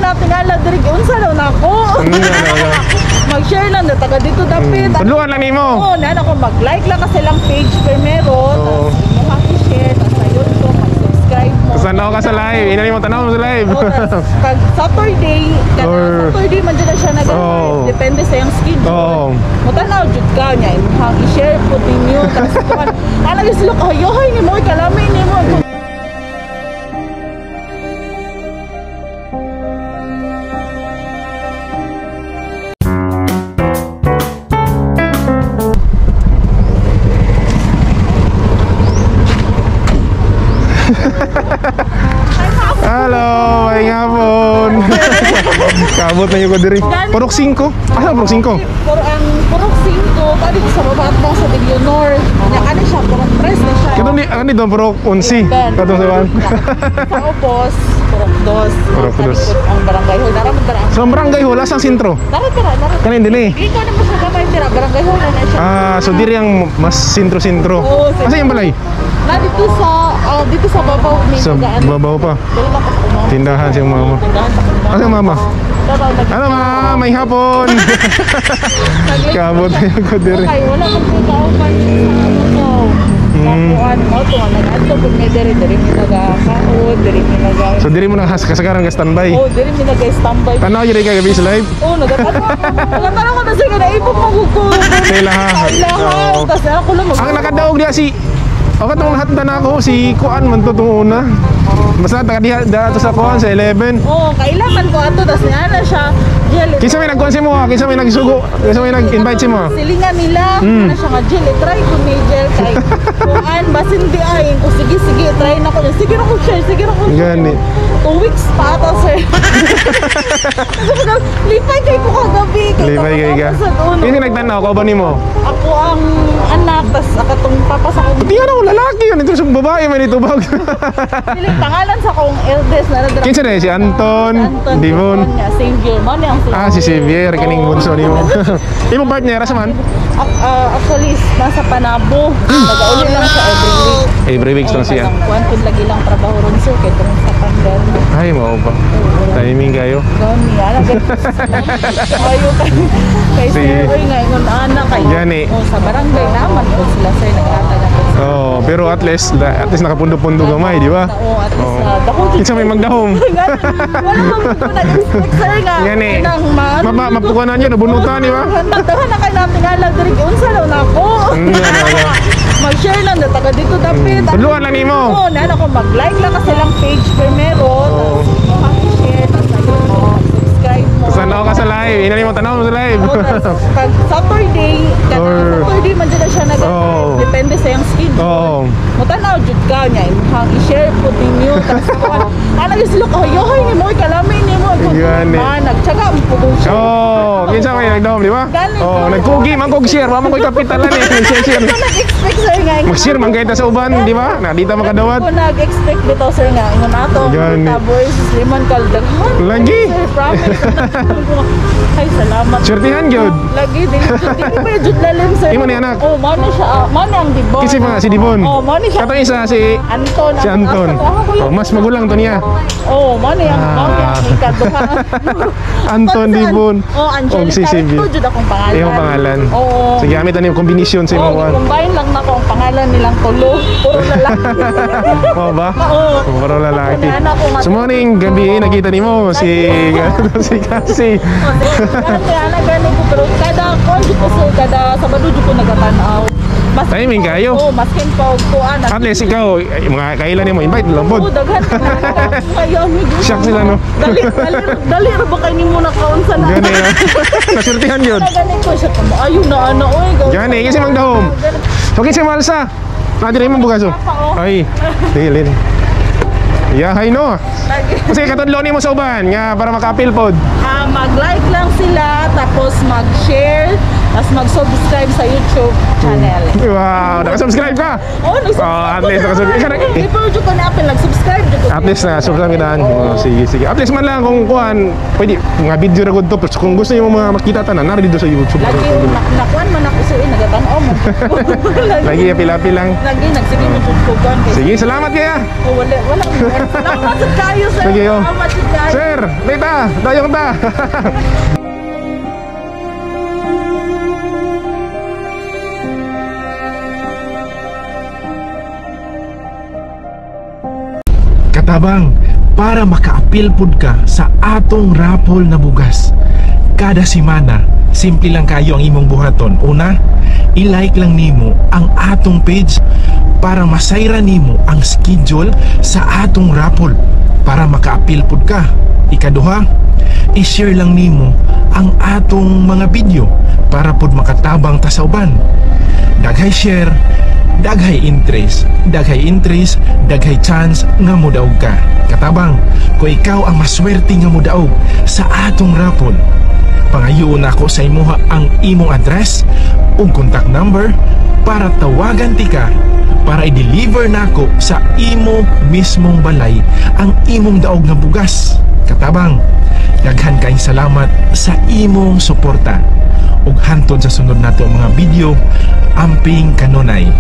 natingala diri unsa daw nako. Mag-share lang taga dito dapit. Tudluan lang nimo. Oo, na ako mag-like lang kasi lang page primero, tapos mo mag-share, tapos ayun ko mag-subscribe mo. Tanaw ka sa live, inani mo tanaw mo sa live. Pag Saturday, Saturday man dyan siya nag-live. Depende sa yung schedule. Oo. Mutanaw jud ka niya, i-share po ninyo. Tapos kuhan, alagis look, yohay ni mo, kalamay ni mo. Halo, may hapon. Kabot na yung ko diri. Purok 5. Asa purok 5? Purok 5, tadi sa baba mo sa Leonor. Nya kani siya purok 3 na siya. Kano ni ani don purok 11. Kato sa ban. Sa Opos, purok 2. Purok 2. Ang barangay hall daram dara. So barangay hall asang sentro. Darat. Kanin dili. Ikaw na mo sa gamay dira, barangay hall na siya. So diri ang mas sentro-sentro. Asa yung balay? Na dito sa babaw ni Sa babaw pa. Tindahan si mama. Ano mama? Ano ma, may hapon. Kabot na yung ko diri. Okay, wala kang pagkaupan sa kapuan mo to nag-adto pud may diri mi nagakaon, diri mi nag. So diri mo na kasagaran ka standby. Oh, diri mi nag-standby. Tanaw jud ka gabi sa live. Oh, nagatanan ko na sige na ipon mo ko. Kailan ha? Tas ako lang Ang nakadaog diya si katong hatdan ako si Kuan man to tong una. Basta taga diha dato sa Kuan sa 11. Oh, kailangan ko ato tas niya na siya. Kinsa may nagkuan si mo? Kinsa may nagsugo? Kinsa may nag-invite si mo? Silingan nila na siya nga gel, try ko ni gel kay Kuan basin di ay ko sige try na ko. Sige na ko share, sige na ko. Gani. 2 weeks pa ata sir. Lipay kay ko kagabi. Lipay kay ka. Kinsa nagtanaw ko ba nimo? Ako ang anak tas akatong papa sa akong. Di ano lalaki yun ito sa babae man ito bag. Siling pangalan sa akong eldest na nadra. Kinsa na si Anton, Divon. Xavier man ang si Xavier kaning bunso nimo. Imo partner asa man? Actually nasa Panabo. Nag-uli lang siya every week. Every week lang siya. Kuan pud lagi lang trabaho ron sir kay tungod sa pandemic. Ay mao ba. Timing kayo. Gani ala ayo kay sir oy ngayon ana kay. Gani. Sa barangay naman po sila sir nag-atay na. Oh, pero at least nakapundo-pundo gamay, di ba? Oo, at least dako. Kinsa may magdahom. Wala man nag-expect sir nga. Gani. Mapukuanan niyo nabunutan, di ba? Nagdahan na kay natin alam diri unsa daw nako. Mag-share lang taga dito dapit. Tudluan lang nimo. Oo, na ako mag-like lang kasi lang page primero, tapos mag-share, tapos ayun mo subscribe mo. Tanaw ka sa live, inani mo tanaw mo sa live. Pag Saturday man dyan siya nag-live. Depende sa yung schedule. Oo. Mutanaw jud ka niya, i-share po ninyo. Tapos alagis look, yohay ni mo, kalamay ni mo. Gani. Nagtsaga mo po kung siya. Oo, kinsa may nagdahom, di ba? Oo, nagkugi man kog share, wa man koy kapitalan eh. Share. Nag-expect sir nga. Mag-share man kay ta sa uban, di ba? Na di ta makadawat. Ako nag-expect dito sir nga, ingon ato, boys, Liman Caldagan. Lagi. Sir, promise. Ay, salamat. Surtihan gyud. Lagi din. Hindi pa jud lalim sir. Imo ni anak. Oh, mano siya, mano ang Dibon. Kasi mga si Dibon. Oh, mano siya. Kato isa si Anton. Si Anton. Oh, mas magulang to niya. Oh, mano yang ikaduha. Anton Dibon. Oh, Angelica. Si Sylvia. Ito jud akong pangalan. Iyong pangalan. Oo. Sige, gamit ani yung kombinasyon sa imong one. Combine lang na ko ang pangalan nilang tulo. Puro lalaki. Oo ba? Oo. Puro lalaki. So morning gabi nakita nimo si Kasi. Ana gani ko pero kada kon jud ko sir kada Sabado jud ko nagatanaw. Timing kayo. Oo, maskin pa og kuan. At least ikaw, mga kailan nimo invite lang pod. Oo, daghan. Ayaw mi. Shock sila no. Dali ra ba kay nimo na kaunsa na. Gani na. Nasurtihan yun. Gani ko siya kamo. Ayaw na ana oy. Gani kasi magdahom. So kinsa malsa? Nadiri mo bugaso. Ay. Dilin. Yahay no. Kasi katudlo nimo sa uban nga para maka-appeal pod. Mag-like lang sila tapos mag-share As mag-subscribe sa YouTube channel. Wow, nakasubscribe ka? Oh, At least nakasubscribe. People dyan ko na apel, nag-subscribe dyan ko. At least nakasubscribe ka na. Sige, sige. At least man lang kung kuhan, pwede, mga video na good to. Pero kung gusto niyo mga makita tanan, nari dito sa YouTube. Lagi yung nakuan man ako sa nagatanaw mo. Lagi apil-apil lang. Lagi, nagsige mo dyan ko. Sige, salamat kaya. Oh, wala. Salamat sa kayo, sir. Sige, oh. Salamat sa kayo. Sir, lita, dayong ta. Katabang, para makaapil pud ka sa atong raffle na bugas. Kada semana, simple lang kayo ang imong buhaton. Una, i-like lang nimo ang atong page para masayra nimo ang schedule sa atong raffle para makaapil pud ka. Ikaduha, i-share lang nimo ang atong mga video para pud makatabang ta sa uban. Daghay share, daghay interest, daghay chance nga modaog ka. Katabang, kung ikaw ang maswerte nga modaog sa atong raffle, pangayoon ako sa imuha ang imong address ug contact number para tawagan ti ka para i-deliver nako sa imo mismong balay ang imong daog nga bugas. Katabang, daghan kaayong salamat sa imong suporta ug hantod sa sunod nato mga video, amping kanunay.